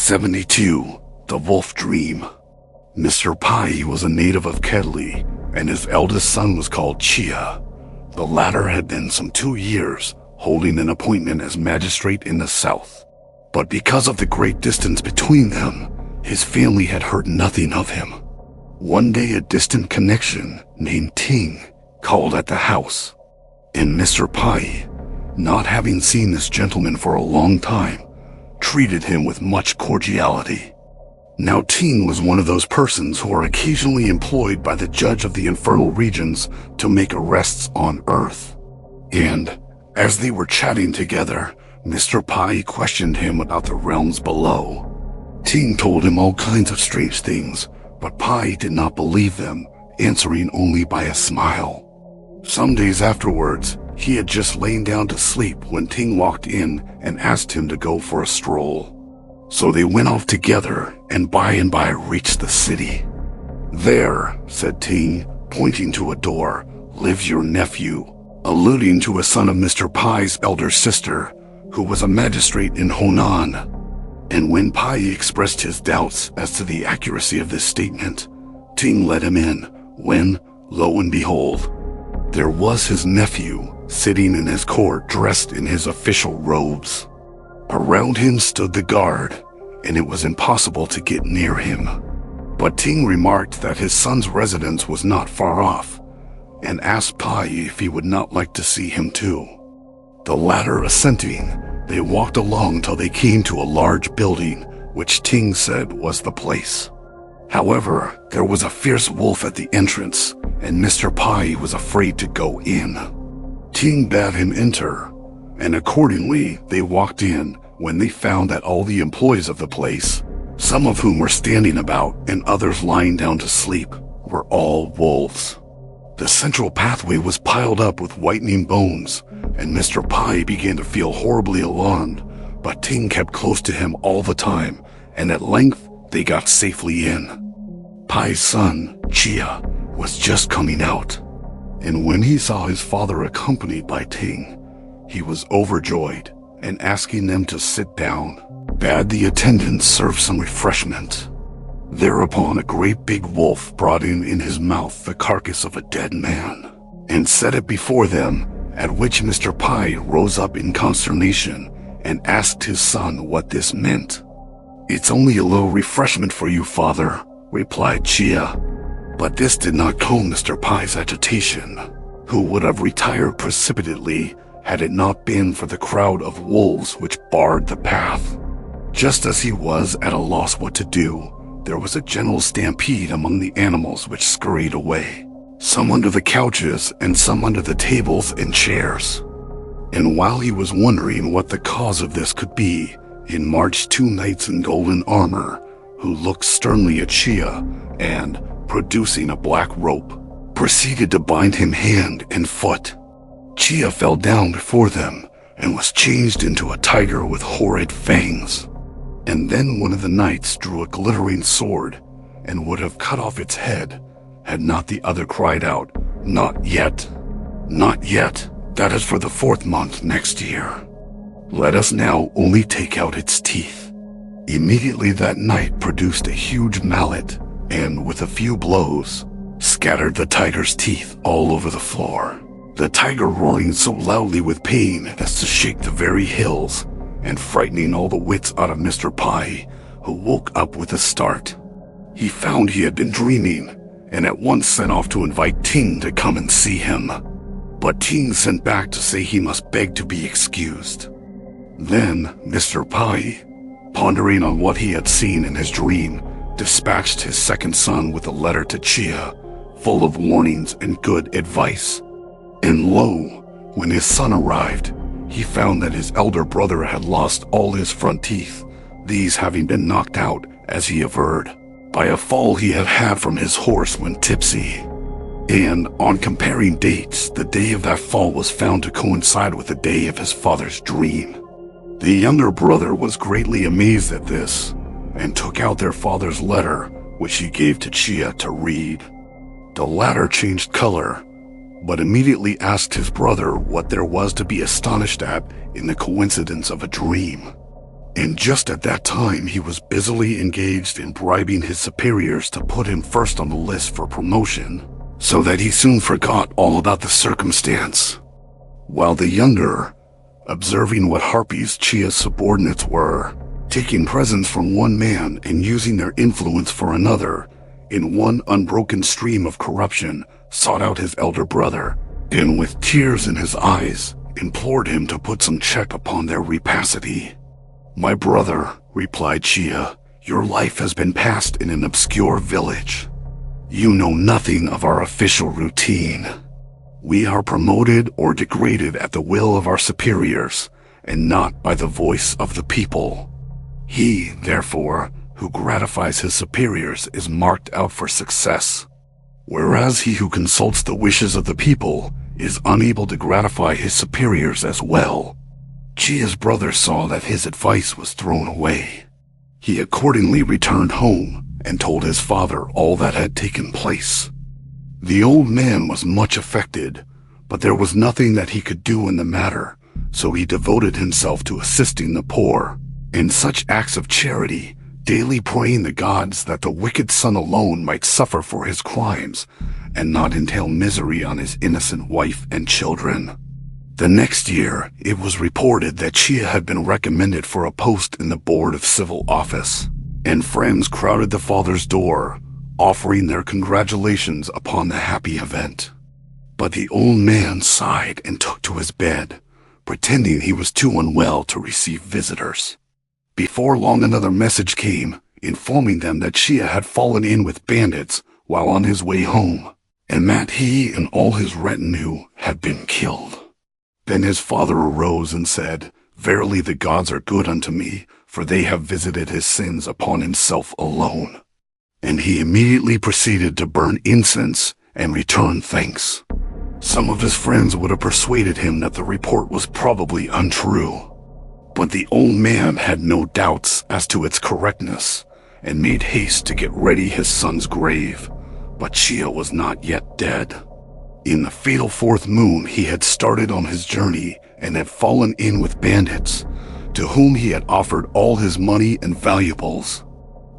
72. The Wolf Dream. Mr. Pai was a native of Kedli, and his eldest son was called Chia. The latter had been some 2 years holding an appointment as magistrate in the south. But because of the great distance between them, his family had heard nothing of him. One day a distant connection named Ting called at the house, and Mr. Pai, not having seen this gentleman for a long time, treated him with much cordiality. Now Ting was one of those persons who are occasionally employed by the judge of the infernal regions to make arrests on Earth. And as they were chatting together, Mr. Pai questioned him about the realms below. Ting told him all kinds of strange things, but Pai did not believe them, answering only by a smile. Some days afterwards, he had just lain down to sleep when Ting walked in and asked him to go for a stroll. So they went off together and by reached the city. "There," said Ting, pointing to a door, "lives your nephew," alluding to a son of Mr. Pai's elder sister, who was a magistrate in Honan. And when Pai expressed his doubts as to the accuracy of this statement, Ting let him in when, lo and behold, there was his nephew sitting in his court dressed in his official robes. Around him stood the guard, and it was impossible to get near him. But Ting remarked that his son's residence was not far off, and asked Pai if he would not like to see him too. The latter assenting, they walked along till they came to a large building, which Ting said was the place. However, there was a fierce wolf at the entrance, and Mr. Pai was afraid to go in. Ting bade him enter, and accordingly they walked in when they found that all the employees of the place, some of whom were standing about and others lying down to sleep, were all wolves. The central pathway was piled up with whitening bones, and Mr. Pai began to feel horribly alarmed, but Ting kept close to him all the time, and at length they got safely in. Pai's son, Chia, was just coming out, and when he saw his father accompanied by Ting, he was overjoyed, and asking them to sit down, bade the attendants serve some refreshment. Thereupon a great big wolf brought in his mouth the carcass of a dead man, and set it before them, at which Mr. Pai rose up in consternation and asked his son what this meant. "It's only a little refreshment for you, father," replied Chia. But this did not calm Mr. Pai's agitation, who would have retired precipitately had it not been for the crowd of wolves which barred the path. Just as he was at a loss what to do, there was a general stampede among the animals which scurried away, some under the couches and some under the tables and chairs. And while he was wondering what the cause of this could be, in marched 2 knights in golden armor, who looked sternly at Chia and, producing a black rope, proceeded to bind him hand and foot. Chia fell down before them and was changed into a tiger with horrid fangs. And then one of the knights drew a glittering sword and would have cut off its head had not the other cried out, "Not yet, not yet, that is for the 4th month next year. Let us now only take out its teeth." Immediately that knight produced a huge mallet and, with a few blows, scattered the tiger's teeth all over the floor, the tiger roaring so loudly with pain as to shake the very hills, and frightening all the wits out of Mr. Pai, who woke up with a start. He found he had been dreaming, and at once sent off to invite Ting to come and see him. But Ting sent back to say he must beg to be excused. Then Mr. Pai, pondering on what he had seen in his dream, dispatched his second son with a letter to Chia, full of warnings and good advice. And lo, when his son arrived, he found that his elder brother had lost all his front teeth, these having been knocked out, as he averred, by a fall he had had from his horse when tipsy. And on comparing dates, the day of that fall was found to coincide with the day of his father's dream. The younger brother was greatly amazed at this, and took out their father's letter, which he gave to Chia to read. The latter changed color, but immediately asked his brother what there was to be astonished at in the coincidence of a dream. And just at that time, he was busily engaged in bribing his superiors to put him first on the list for promotion, so that he soon forgot all about the circumstance. While the younger, observing what harpies Chia's subordinates were, taking presents from one man and using their influence for another, in one unbroken stream of corruption, sought out his elder brother, and with tears in his eyes, implored him to put some check upon their rapacity. "My brother," replied Chia, "your life has been passed in an obscure village. You know nothing of our official routine. We are promoted or degraded at the will of our superiors, and not by the voice of the people. He, therefore, who gratifies his superiors is marked out for success, whereas he who consults the wishes of the people is unable to gratify his superiors as well." Chia's brother saw that his advice was thrown away. He accordingly returned home and told his father all that had taken place. The old man was much affected, but there was nothing that he could do in the matter, so he devoted himself to assisting the poor in such acts of charity, daily praying the gods that the wicked son alone might suffer for his crimes and not entail misery on his innocent wife and children. The next year, it was reported that Chia had been recommended for a post in the Board of Civil Office, and friends crowded the father's door, offering their congratulations upon the happy event. But the old man sighed and took to his bed, pretending he was too unwell to receive visitors. Before long, another message came, informing them that Chia had fallen in with bandits while on his way home, and that he and all his retinue had been killed. Then his father arose and said, "Verily the gods are good unto me, for they have visited his sins upon himself alone." And he immediately proceeded to burn incense and return thanks. Some of his friends would have persuaded him that the report was probably untrue, but the old man had no doubts as to its correctness, and made haste to get ready his son's grave. But Chia was not yet dead. In the fatal fourth moon, he had started on his journey and had fallen in with bandits, to whom he had offered all his money and valuables.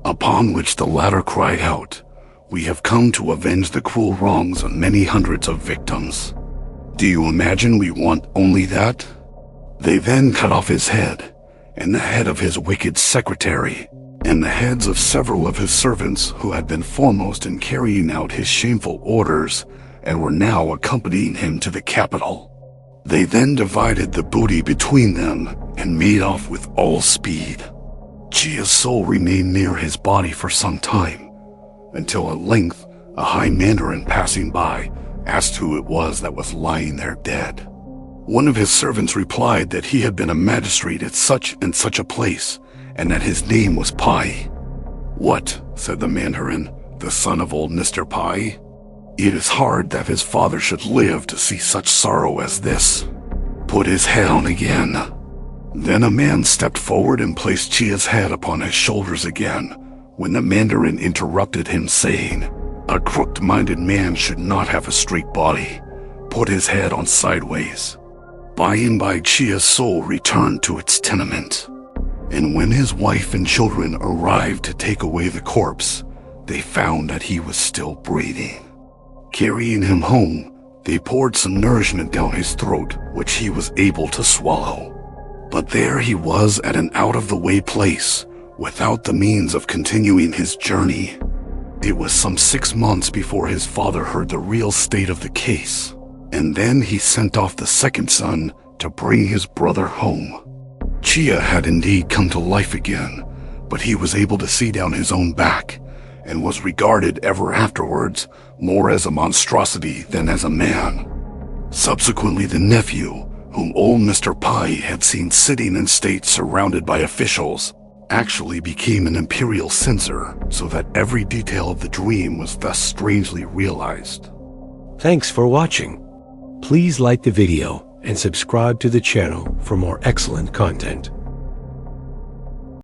Upon which the latter cried out, "We have come to avenge the cruel wrongs of many hundreds of victims. Do you imagine we want only that?" They then cut off his head, and the head of his wicked secretary, and the heads of several of his servants who had been foremost in carrying out his shameful orders, and were now accompanying him to the capital. They then divided the booty between them and made off with all speed. Chia's soul remained near his body for some time, until at length a high mandarin passing by asked who it was that was lying there dead. One of his servants replied that he had been a magistrate at such and such a place, and that his name was Pai. "What?" said the mandarin, "the son of old Mr. Pai? It is hard that his father should live to see such sorrow as this. Put his head on again." Then a man stepped forward and placed Chia's head upon his shoulders again, when the mandarin interrupted him, saying, "A crooked-minded man should not have a straight body. Put his head on sideways." By and by, Chia's soul returned to its tenement, and when his wife and children arrived to take away the corpse, they found that he was still breathing. Carrying him home, they poured some nourishment down his throat, which he was able to swallow. But there he was at an out-of-the-way place, without the means of continuing his journey. It was some 6 months before his father heard the real state of the case, and then he sent off the second son to bring his brother home. Chia had indeed come to life again, but he was able to see down his own back, and was regarded ever afterwards more as a monstrosity than as a man. Subsequently, the nephew, whom old Mr. Pai had seen sitting in state surrounded by officials, actually became an imperial censor, so that every detail of the dream was thus strangely realized. Thanks for watching. Please like the video and subscribe to the channel for more excellent content.